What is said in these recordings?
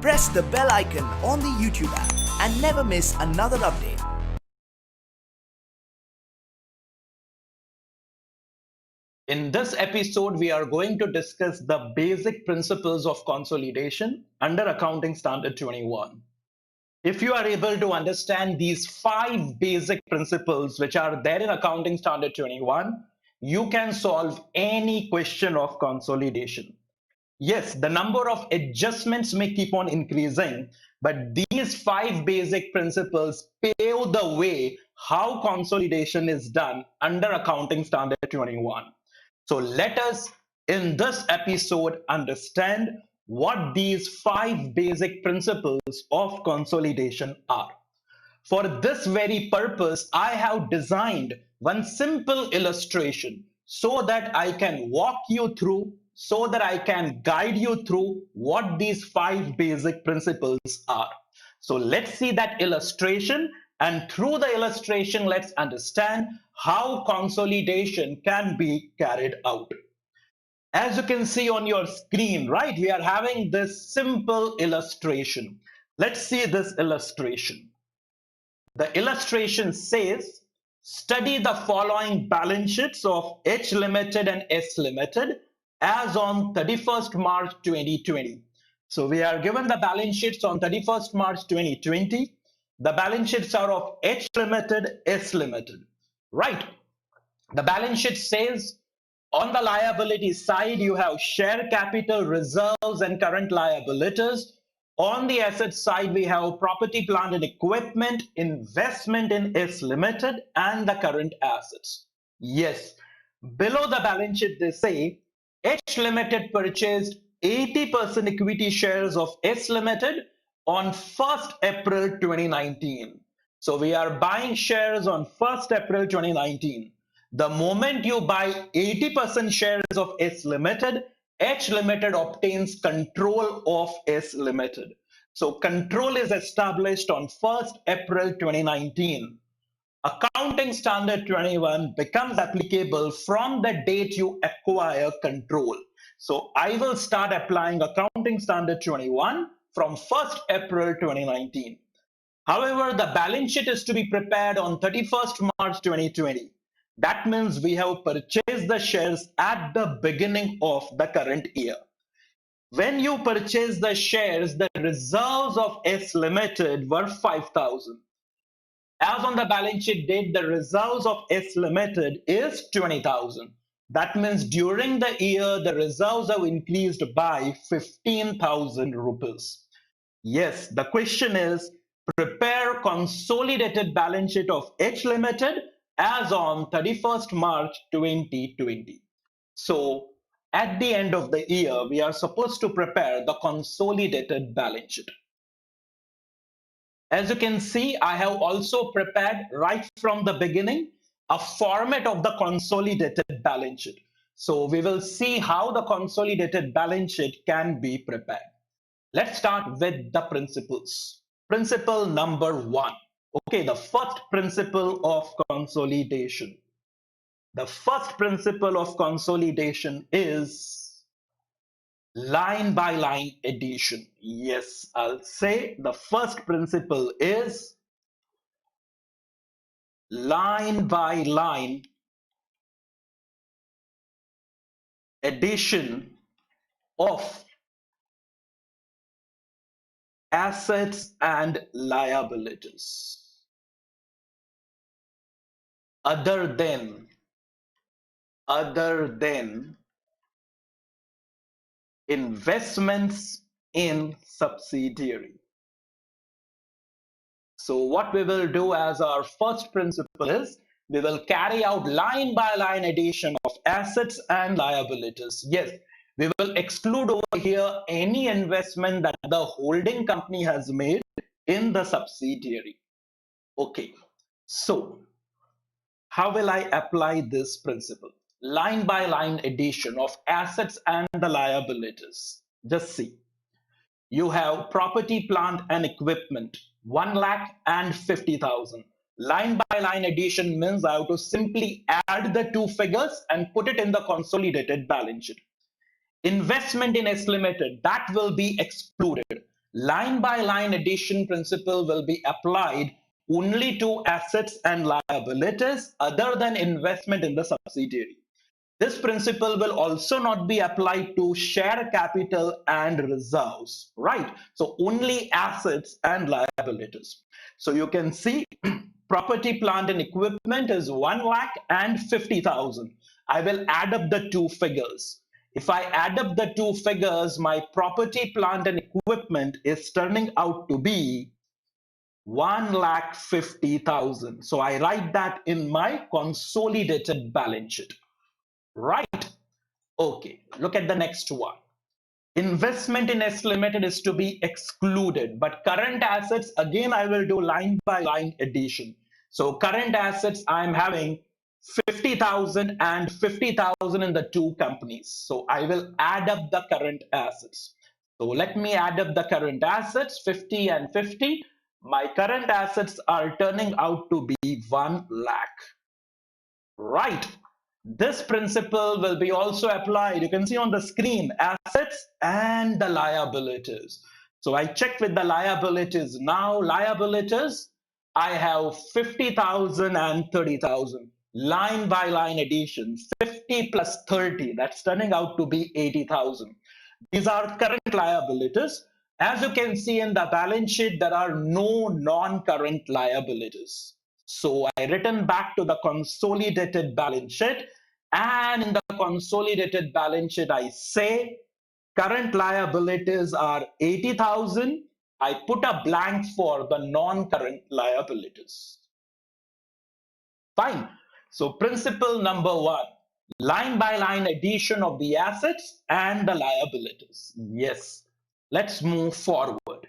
press the bell icon on the YouTube app and never miss another update. In this episode, we are going to discuss the basic principles of consolidation under Accounting Standard 21. If you are able to understand these 5 basic principles which are there in Accounting Standard 21, you can solve any question of consolidation. Yes, the number of adjustments may keep on increasing, but these 5 basic principles pave the way how consolidation is done under Accounting Standard 21. So let us, in this episode, understand what these 5 basic principles of consolidation are. For this very purpose, I have designed one simple illustration so that I can walk you through, so that I can guide you through what these 5 basic principles are. So let's see that illustration, and through the illustration, let's understand how consolidation can be carried out. As you can see on your screen, right, we are having this simple illustration. Let's see this illustration. The illustration says, study the following balance sheets of H Limited and S Limited as on 31st March 2020. So we are given the balance sheets on 31st March 2020. The balance sheets are of H Limited, S Limited, right? The balance sheet says on the liability side, you have share capital, reserves, and current liabilities. On the asset side, we have property, plant, and equipment, investment in S Limited, and the current assets. Yes, below the balance sheet, they say H Limited purchased 80% equity shares of S Limited on 1st April 2019. So we are buying shares on 1st April 2019. The moment you buy 80% shares of S Limited, H Limited obtains control of S Limited. So control is established on 1st April 2019. Accounting Standard 21 becomes applicable from the date you acquire control. So I will start applying Accounting Standard 21 from 1st April 2019. However, the balance sheet is to be prepared on 31st March 2020. That means we have purchased the shares at the beginning of the current year. When you purchase the shares, the reserves of S Limited were 5,000. As on the balance sheet date, the reserves of S Limited is 20,000. That means during the year, the reserves have increased by 15,000 rupees. Yes, the question is, prepare consolidated balance sheet of H Limited as on 31st March 2020. So at the end of the year, we are supposed to prepare the consolidated balance sheet. As you can see, I have also prepared right from the beginning a format of the consolidated balance sheet. So we will see how the consolidated balance sheet can be prepared. Let's start with the principles. Principle number 1. Okay, the first principle of consolidation. The first principle of consolidation is line by line addition. Yes, I'll say the first principle is line by line addition of assets and liabilities other than investments in subsidiary. So what we will do as our first principle is we will carry out line by line addition of assets and liabilities. Yes, we will exclude over here any investment that the holding company has made in the subsidiary. Okay, so how will I apply this principle? Line by line addition of assets and the liabilities. Just see. You have property, plant, and equipment, 1,50,000. Line by line addition means I have to simply add the two figures and put it in the consolidated balance sheet. Investment in S Limited, that will be excluded. line by line addition principle will be applied only to assets and liabilities other than investment in the subsidiary. This principle will also not be applied to share capital and reserves, right? So only assets and liabilities. So you can see property, plant and equipment is 1 lakh and 50,000. I will add up the two figures. If I add up the two figures, my property, plant and equipment is turning out to be 1,50,000. So I write that in my consolidated balance sheet. Right. Okay. Look at the next one. Investment in S Limited is to be excluded, but current assets, again, I will do line by line addition. So current assets, I'm having 50,000 and 50,000 in the two companies. So I will add up the current assets. So let me add up the current assets, 50 and 50. My current assets are turning out to be 1 lakh. Right. This principle will be also applied. You can see on the screen assets and the liabilities. So I check with the liabilities. Now liabilities, I have 50,000 and 30,000. Line by line addition, 50 plus 30, that's turning out to be 80,000. These are current liabilities. As you can see in the balance sheet, there are no non-current liabilities. So I return back to the consolidated balance sheet, and in the consolidated balance sheet, I say current liabilities are 80,000. I put a blank for the non-current liabilities. Fine. So principle number one, line by line addition of the assets and the liabilities. Yes. Let's move forward.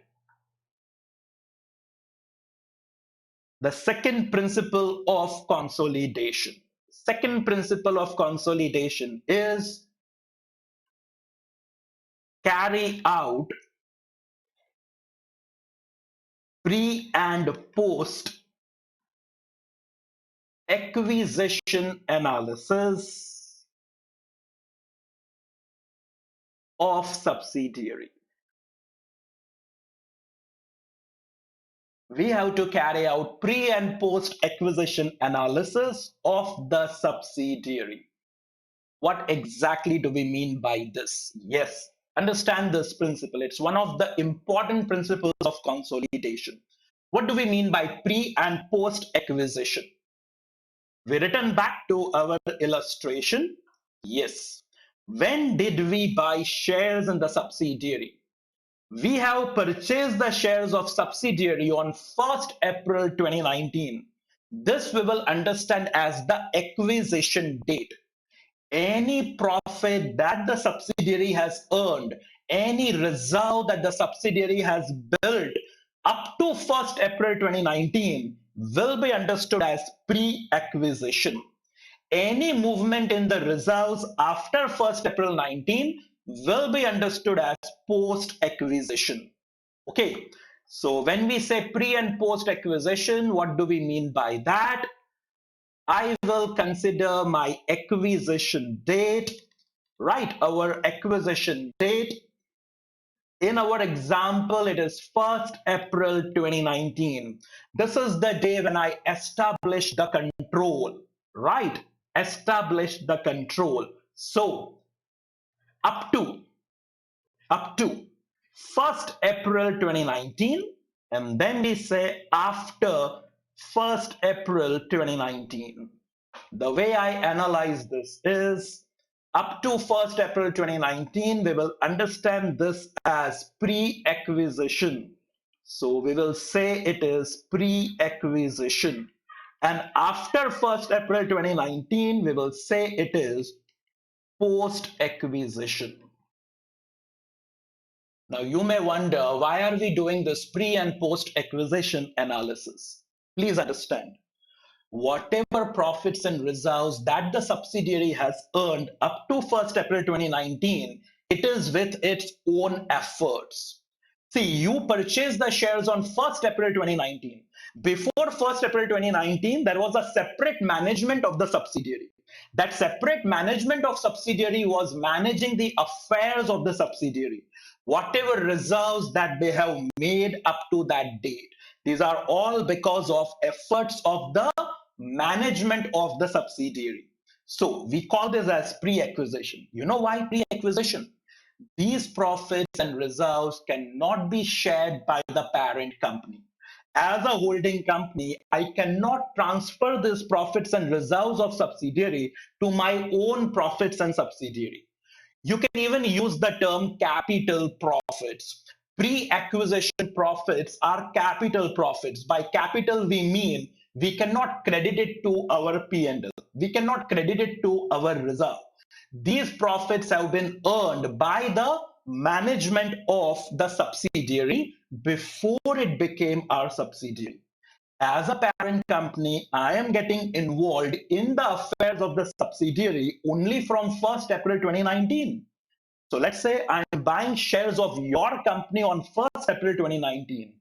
The second principle of consolidation. Second principle of consolidation is carry out pre and post acquisition analysis of subsidiary. We have to carry out pre and post acquisition analysis of the subsidiary. What exactly do we mean by this? Yes, understand this principle. It's one of the important principles of consolidation. What do we mean by pre and post acquisition? We return back to our illustration. Yes. When did we buy shares in the subsidiary? We have purchased the shares of subsidiary on 1st April 2019. This we will understand as the acquisition date. Any profit that the subsidiary has earned, any reserve that the subsidiary has built up to 1st April 2019 will be understood as pre-acquisition. Any movement in the reserves after 1st April 19 will be understood as post-acquisition. Okay, so when we say pre and post-acquisition, what do we mean by that? I will consider my acquisition date, right? Our acquisition date. In our example, it is 1st April 2019. This is the day when I established the control, right? Established the control. So up to 1st April 2019, and then we say after 1st April 2019. The way I analyze this is up to 1st April 2019, we will understand this as pre-acquisition. So we will say it is pre-acquisition. And after 1st April 2019, we will say it is post-acquisition. Now you may wonder, why are we doing this pre and post-acquisition analysis? Please understand, whatever profits and reserves that the subsidiary has earned up to 1st April 2019, it is with its own efforts. See, you purchased the shares on 1st April 2019. Before 1st April 2019, there was a separate management of the subsidiary. That separate management of subsidiary was managing the affairs of the subsidiary. Whatever reserves that they have made up to that date, these are all because of efforts of the management of the subsidiary. So we call this as pre-acquisition. You know why pre-acquisition? These profits and reserves cannot be shared by the parent company. As a holding company, I cannot transfer these profits and reserves of subsidiary to my own profits and subsidiary. You can even use the term capital profits. Pre-acquisition profits are capital profits. By capital, we mean we cannot credit it to our P&L. We cannot credit it to our reserve. These profits have been earned by the management of the subsidiary before it became our subsidiary. As a parent company, I am getting involved in the affairs of the subsidiary only from 1st April 2019. So let's say I'm buying shares of your company on 1st April 2019.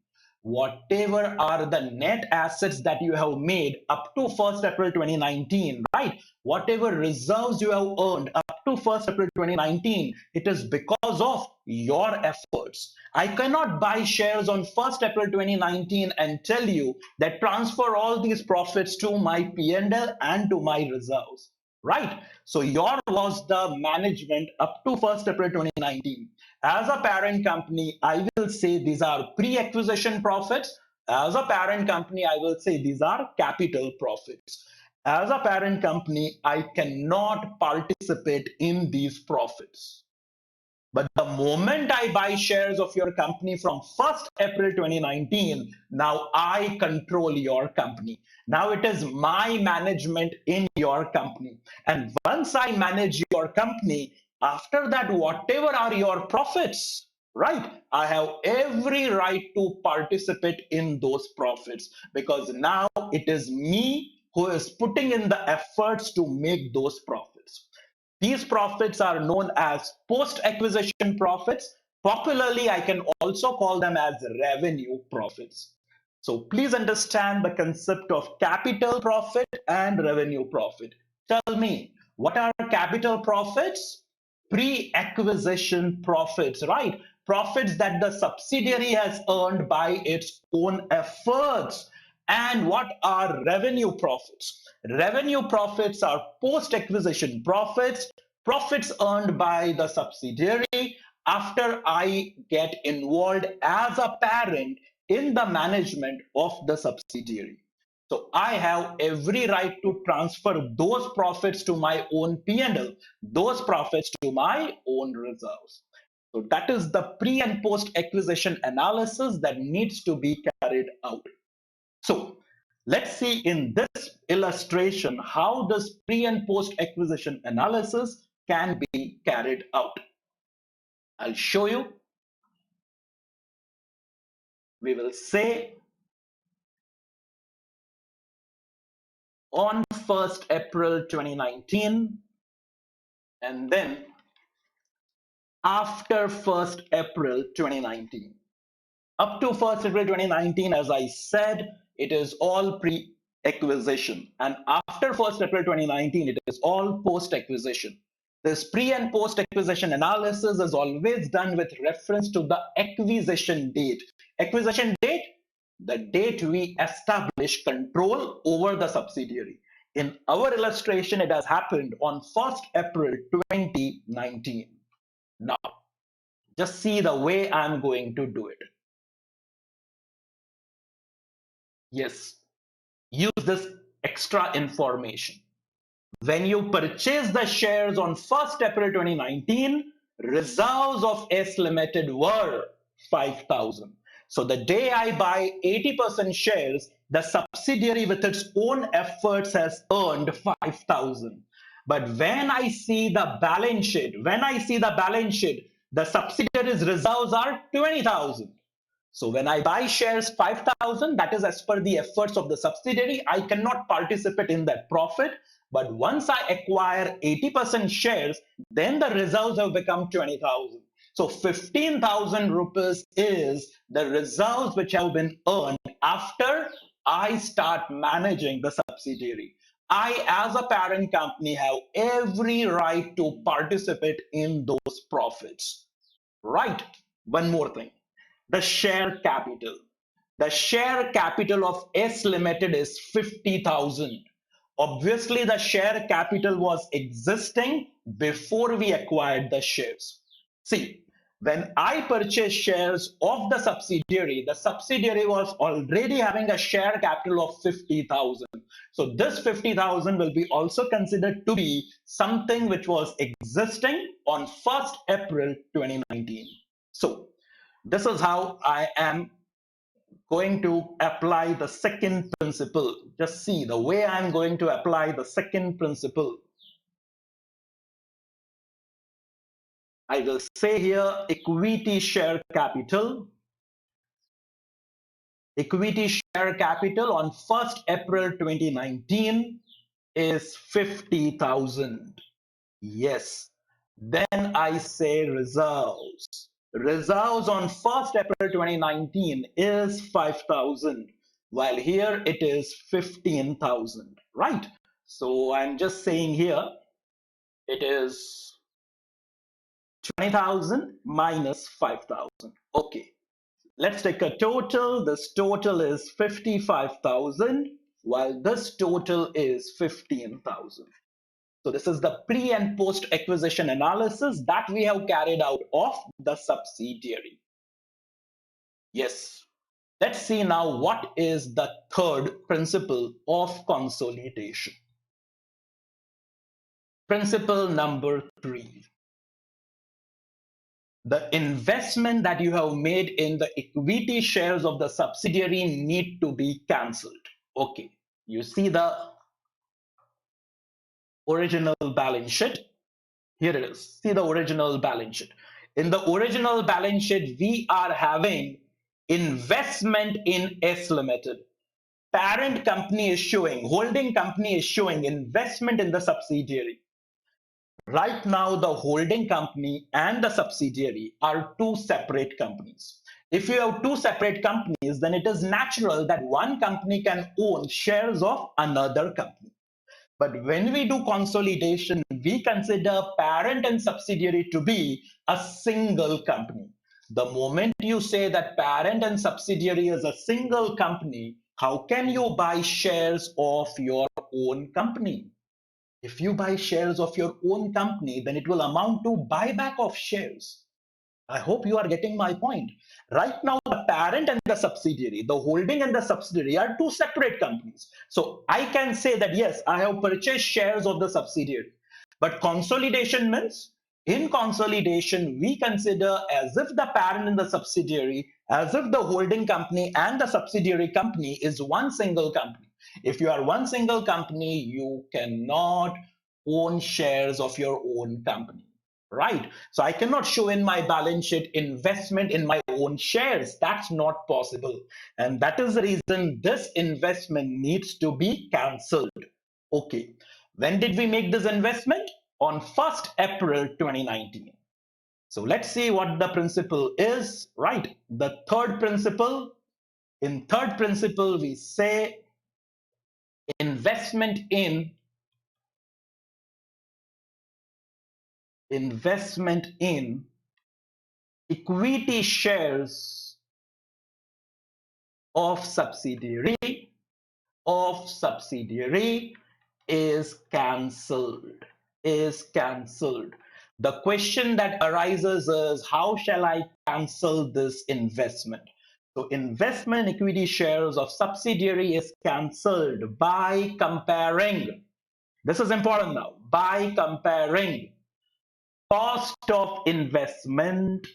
Whatever are the net assets that you have made up to 1st April 2019, right? Whatever reserves you have earned up to 1st April 2019, it is because of your efforts. I cannot buy shares on 1st April 2019 and tell you that transfer all these profits to my P&L and to my reserves, right? So your was the management up to 1st April 2019. As a parent company, I will say these are pre-acquisition profits. As a parent company, I will say these are capital profits. As a parent company, I cannot participate in these profits. But the moment I buy shares of your company from 1st April 2019, now I control your company. Now it is my management in your company. And once I manage your company, after that, whatever are your profits, right? I have every right to participate in those profits because now it is me who is putting in the efforts to make those profits. These profits are known as post-acquisition profits. Popularly, I can also call them as revenue profits. So please understand the concept of capital profit and revenue profit. Tell me, what are capital profits? Pre-acquisition profits, right? Profits that the subsidiary has earned by its own efforts. And what are revenue profits? Revenue profits are post-acquisition profits, profits earned by the subsidiary after I get involved as a parent in the management of the subsidiary. So I have every right to transfer those profits to my own P&L, those profits to my own reserves. So that is the pre and post acquisition analysis that needs to be carried out. So let's see in this illustration how this pre and post acquisition analysis can be carried out. I'll show you. We will say on 1st April 2019 and then after 1st April 2019. Up to 1st April 2019, as I said, it is all pre-acquisition. And after 1st April 2019, it is all post-acquisition. This pre and post-acquisition analysis is always done with reference to the acquisition date. Acquisition date, the date we establish control over the subsidiary. In our illustration, it has happened on 1st April 2019. Now, just see the way I'm going to do it. Yes, use this extra information. When you purchase the shares on 1st April 2019, reserves of S Limited were 5,000. So the day I buy 80% shares, the subsidiary with its own efforts has earned 5,000. But when I see the balance sheet, the subsidiary's reserves are 20,000. So when I buy shares 5,000, that is as per the efforts of the subsidiary, I cannot participate in that profit. But once I acquire 80% shares, then the reserves have become 20,000. So 15,000 rupees is the reserves which have been earned after I start managing the subsidiary. I, as a parent company, have every right to participate in those profits. Right? One more thing. The share capital. The share capital of S Limited is 50,000. Obviously, the share capital was existing before we acquired the shares. See, when I purchased shares of the subsidiary was already having a share capital of 50,000. So this 50,000 will be also considered to be something which was existing on 1st April 2019. So this is how I am going to apply the second principle. Just see the way I'm going to apply the second principle. I will say here equity share capital. Equity share capital on 1st April 2019 is 50,000. Yes. Then I say reserves. Reserves on 1st April 2019 is 5,000, while here it is 15,000, right? So I'm just saying here it is 20,000 minus 5,000. Okay, let's take a total. This total is 55,000, while this total is 15,000. So this is the pre and post acquisition analysis that we have carried out of the subsidiary. Yes. Let's see now what is the third principle of consolidation. Principle number 3. The investment that you have made in the equity shares of the subsidiary need to be cancelled. Okay. You see the original balance sheet. Here it is. See the original balance sheet. In the original balance sheet, we are having investment in S Limited. Parent company is showing, holding company is showing investment in the subsidiary. Right now, the holding company and the subsidiary are two separate companies. If you have two separate companies, then it is natural that one company can own shares of another company. But when we do consolidation, we consider parent and subsidiary to be a single company. The moment you say that parent and subsidiary is a single company, how can you buy shares of your own company? If you buy shares of your own company, then it will amount to buyback of shares. I hope you are getting my point. Right now, the parent and the subsidiary, the holding and the subsidiary are two separate companies. So I can say that, yes, I have purchased shares of the subsidiary. But consolidation means in consolidation, we consider as if the parent and the subsidiary, as if the holding company and the subsidiary company is one single company. If you are one single company, you cannot own shares of your own company. Right. So I cannot show in my balance sheet investment in my own shares. That's not possible. And that is the reason this investment needs to be cancelled. Okay. When did we make this investment? On 1st April 2019. So let's see what the principle is. Right. The third principle. In third principle, we say investment in equity shares of subsidiary is cancelled. The question that arises is, how shall I cancel this investment? So investment in equity shares of subsidiary is cancelled by comparing. This is important now. By comparing cost of investment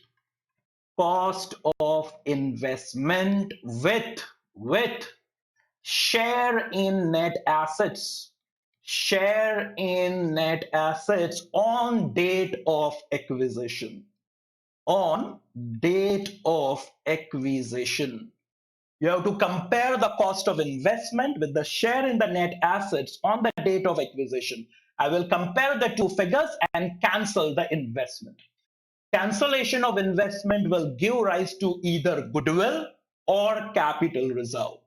with share in net assets on date of acquisition. You have to compare the cost of investment with the share in the net assets on the date of acquisition. I will compare the two figures and cancel the investment. Cancellation of investment will give rise to either goodwill or capital reserve.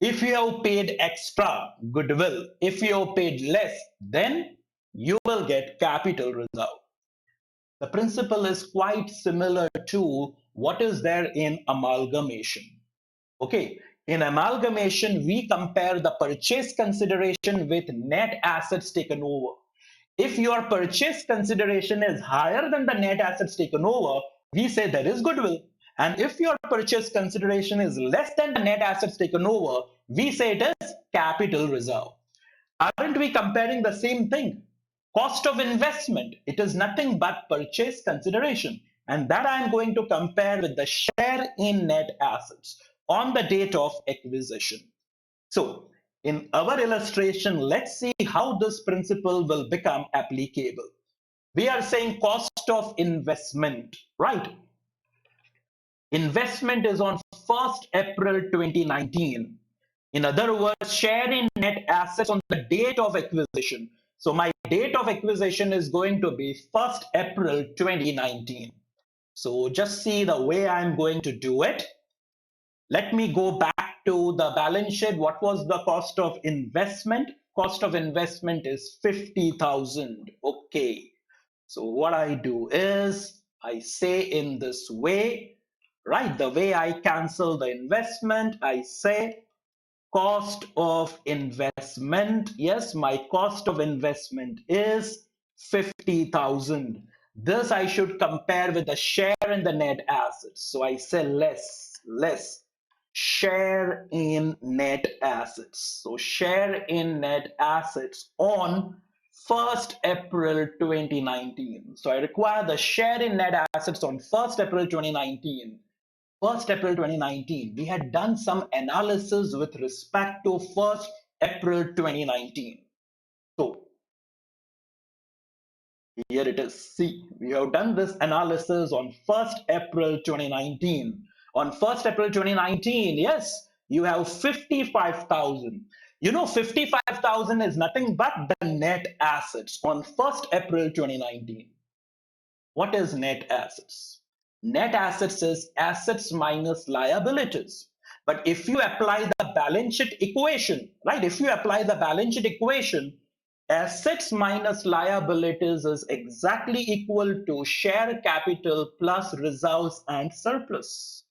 If you have paid extra, goodwill. If you have paid less, then you will get capital reserve. The principle is quite similar to what is there in amalgamation. Okay, in amalgamation, we compare the purchase consideration with net assets taken over. If your purchase consideration is higher than the net assets taken over, we say there is goodwill. And if your purchase consideration is less than the net assets taken over, we say it is capital reserve. Aren't we comparing the same thing? Cost of investment, it is nothing but purchase consideration. And that I am going to compare with the share in net assets on the date of acquisition. So in our illustration, let's see how this principle will become applicable. We are saying cost of investment, right? Investment is on 1st April 2019. In other words, share in net assets on the date of acquisition. So my date of acquisition is going to be 1st April 2019. So just see the way I'm going to do it. Let me go back to the balance sheet. What was the cost of investment? Cost of investment is 50,000. Okay. So what I do is I say in this way, right? The way I cancel the investment, I say cost of investment. Yes, my cost of investment is 50,000. This I should compare with the share in the net assets. So I say less share in net assets. So share in net assets on 1st April 2019. So I require the share in net assets on 1st April 2019. 1st April 2019, we had done some analysis with respect to 1st April 2019. So here it is. See, we have done this analysis on 1st April 2019. On 1st April 2019, yes, you have 55,000. You know, 55,000 is nothing but the net assets on 1st April 2019. What is net assets? Net assets is assets minus liabilities. But if you apply the balance sheet equation, right? If you apply the balance sheet equation, assets minus liabilities is exactly equal to share capital plus reserves and surplus.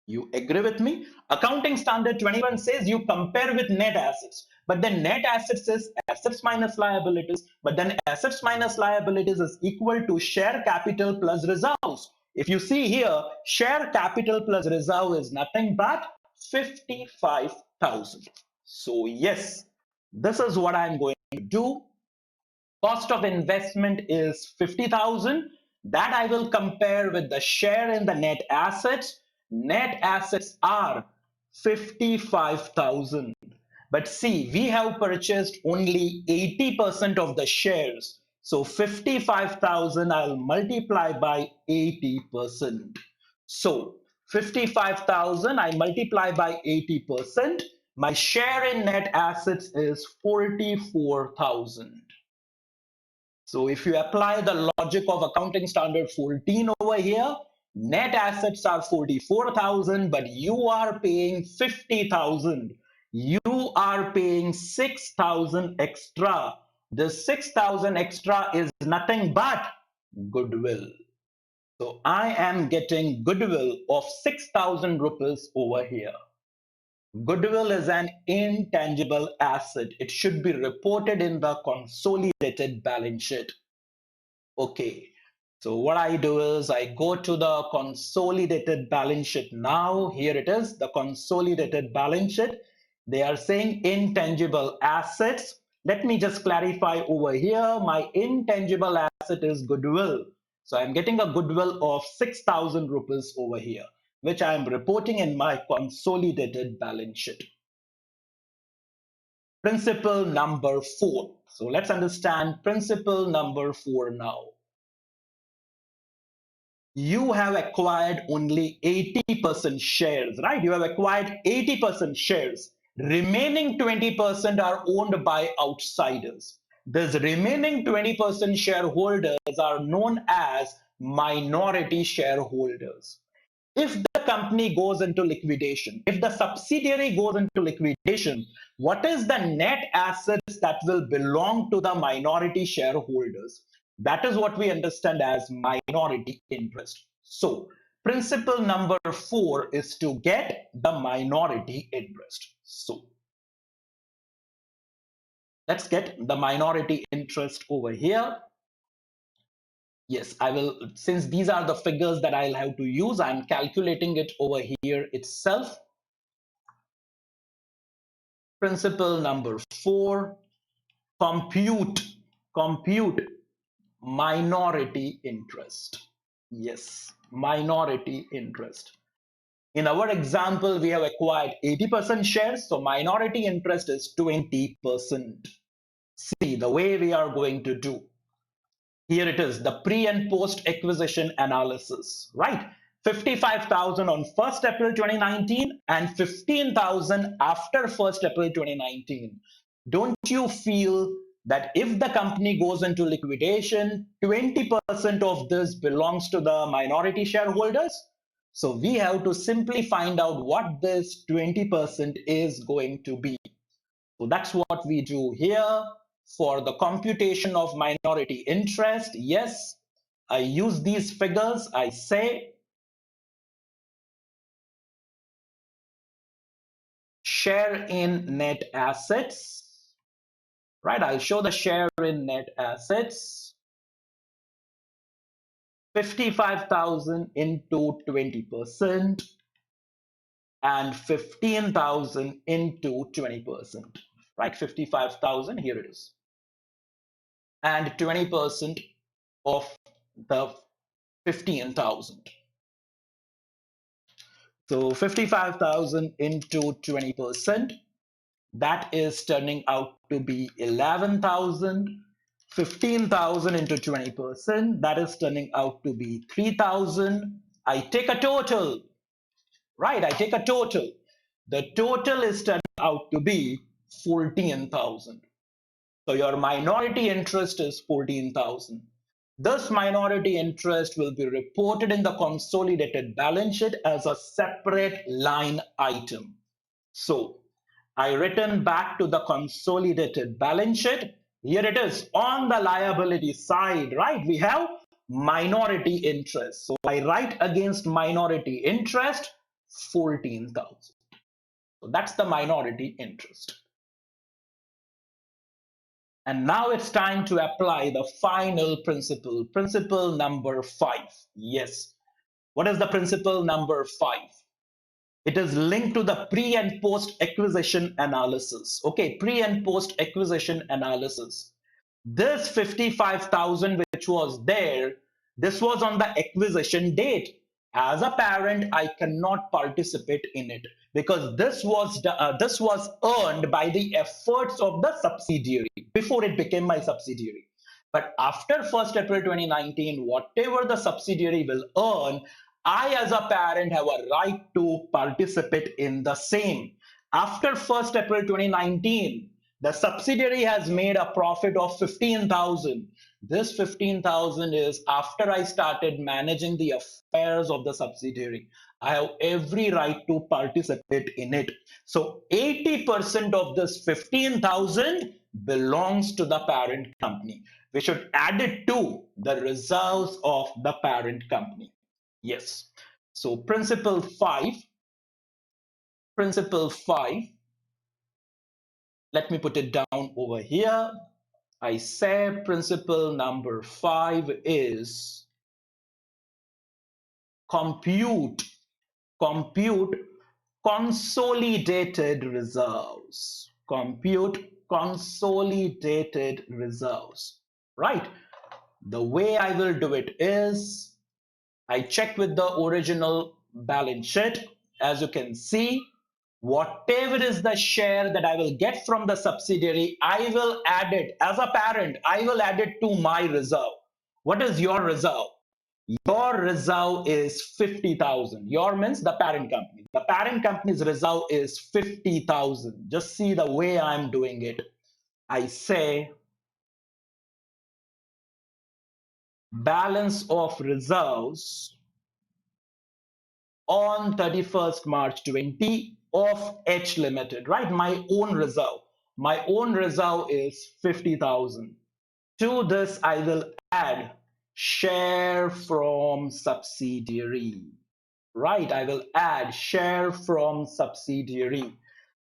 You agree with me? Accounting standard 21 says you compare with net assets, but then net assets is assets minus liabilities, but then assets minus liabilities is equal to share capital plus reserves. If you see here, share capital plus reserve is nothing but 55,000. So yes, this is what I'm going to do. Cost of investment is 50,000. That I will compare with the share in the net assets. Net assets are 55,000. But see, we have purchased only 80% of the shares. So 55,000 I'll multiply by 80%. So 55,000 I multiply by 80%. My share in net assets is 44,000. So if you apply the logic of accounting standard 14 over here, net assets are 44,000, but you are paying 50,000. You are paying 6,000 extra. The 6,000 extra is nothing but goodwill. So I am getting goodwill of 6,000 rupees over here. Goodwill is an intangible asset. It should be reported in the consolidated balance sheet. Okay, so what I do is I go to the consolidated balance sheet now. Here it is, the consolidated balance sheet. They are saying intangible assets. Let me just clarify over here. My intangible asset is goodwill. So I'm getting a goodwill of 6,000 rupees over here, which I'm reporting in my consolidated balance sheet. Principle number 4. So let's understand principle number 4 now. You have acquired only 80% shares, right? You have acquired 80% shares. Remaining 20% are owned by outsiders. These remaining 20% shareholders are known as minority shareholders. if the company goes into liquidation, if the subsidiary goes into liquidation, what is the net assets that will belong to the minority shareholders? That is what we understand as minority interest. So, principle number 4 is to get the minority interest. So, let's get the minority interest over here. Yes, I will, since these are the figures that I'll have to use, I'm calculating it over here itself. Principle number 4, compute minority interest. Yes, minority interest. In our example, we have acquired 80% shares, so minority interest is 20%. See the way we are going to do. Here it is, the pre and post acquisition analysis, right? 55,000 on 1st April 2019 and 15,000 after 1st April 2019. Don't you feel that if the company goes into liquidation, 20% of this belongs to the minority shareholders? So we have to simply find out what this 20% is going to be. So that's what we do here for the computation of minority interest. Yes, I use these figures. I say share in net assets, right? I'll show the share in net assets. 55,000 into 20% and 15,000 into 20%, right? 55,000, here it is. And 20% of the 15,000. So 55,000 into 20%, that is turning out to be 11,000. 15,000 into 20%, that is turning out to be 3,000. I take a total, right? I take a total. The total is turning out to be 14,000. So your minority interest is 14,000. This minority interest will be reported in the consolidated balance sheet as a separate line item. So I return back to the consolidated balance sheet. Here it is on the liability side, right? We have minority interest. So I write against minority interest 14,000. So that's the minority interest. And now it's time to apply the final principle, principle number 5. Yes. What is the principle number 5? It is linked to the pre and post acquisition analysis. Okay, pre and post acquisition analysis. This 55,000 which was there, this was on the acquisition date. As a parent, I cannot participate in it because this was earned by the efforts of the subsidiary before it became my subsidiary. But after 1st April 2019, whatever the subsidiary will earn, I as a parent have a right to participate in the same. After 1st April 2019, the subsidiary has made a profit of 15,000. This 15,000 is after I started managing the affairs of the subsidiary. I have every right to participate in it. So 80% of this 15,000 belongs to the parent company. We should add it to the reserves of the parent company. Yes. So principle 5, let me put it down over here. I say principle number 5 is compute consolidated reserves. Compute consolidated reserves. Right? The way I will do it is I check with the original balance sheet. As you can see, whatever is the share that I will get from the subsidiary, I will add it as a parent. I will add it to my reserve. What is your reserve? Your reserve is 50,000. Your means the parent company. The parent company's reserve is 50,000. Just see the way I'm doing it. I say balance of reserves on 31st March 20 of H Limited, right? My own reserve. My own reserve is 50,000. To this, I will add share from subsidiary, right? I will add share from subsidiary.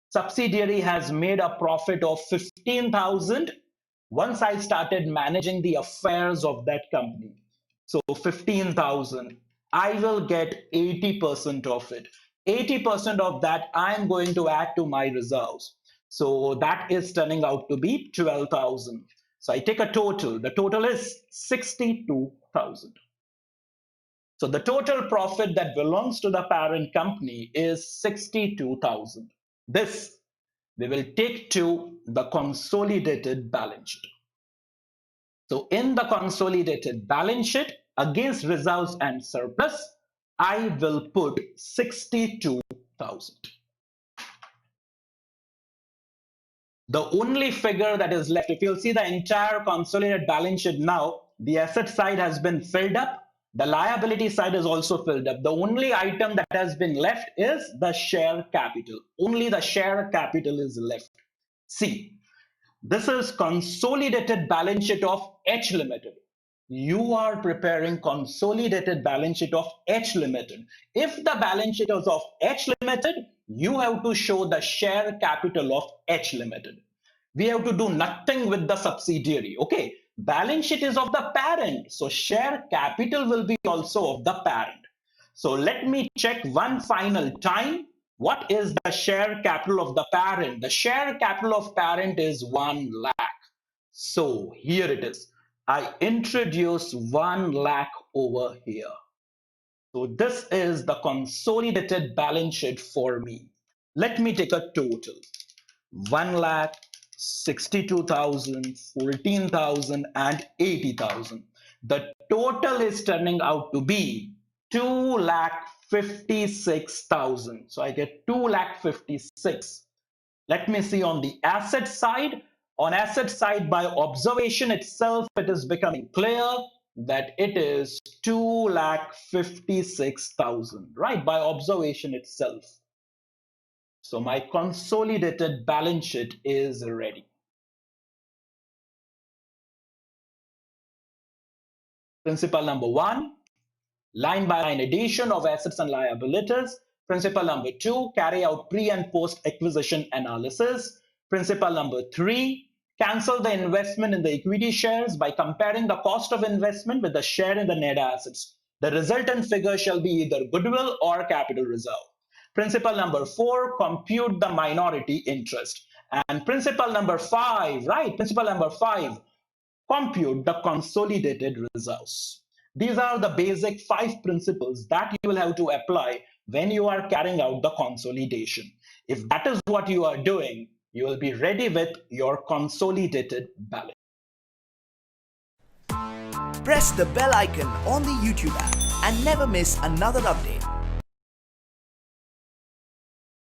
Subsidiary has made a profit of 15,000 once I started managing the affairs of that company. So 15,000, I will get 80% of it. 80% of that I'm going to add to my reserves. So that is turning out to be 12,000. So I take a total. The total is 62,000. So the total profit that belongs to the parent company is 62,000. This we will take to the consolidated balance sheet. So in the consolidated balance sheet against reserves and surplus, I will put 62,000. The only figure that is left, if you'll see the entire consolidated balance sheet now, the asset side has been filled up. The liability side is also filled up. The only item that has been left is the share capital. Only the share capital is left. See, this is consolidated balance sheet of H Limited. You are preparing consolidated balance sheet of H Limited. If the balance sheet is of H Limited, you have to show the share capital of H Limited. We have to do nothing with the subsidiary. Okay, balance sheet is of the parent, so share capital will be also of the parent. So let me check one final time. What is the share capital of the parent? The share capital of parent is 1 lakh. So here it is. I introduce 1 lakh over here. So this is the consolidated balance sheet for me. Let me take a total. 1 lakh, 62,000, 14,000 and 80,000. The total is turning out to be 2 lakh 56,000. So I get 2 lakh 56. Let me see on the asset side. On asset side, by observation itself, it is becoming clear that it is 2 lakh 56,000, right? By observation itself. So my consolidated balance sheet is ready. Principle number one, line by line addition of assets and liabilities. Principle number two, carry out pre and post acquisition analysis. Principle number three, cancel the investment in the equity shares by comparing the cost of investment with the share in the net assets. The resultant figure shall be either goodwill or capital reserve. Principle number four, compute the minority interest. And principle number five, right? Principle number five, compute the consolidated reserves. These are the basic 5 principles that you will have to apply when you are carrying out the consolidation. If that is what you are doing, you will be ready with your consolidated balance. Press the bell icon on the YouTube app and never miss another update.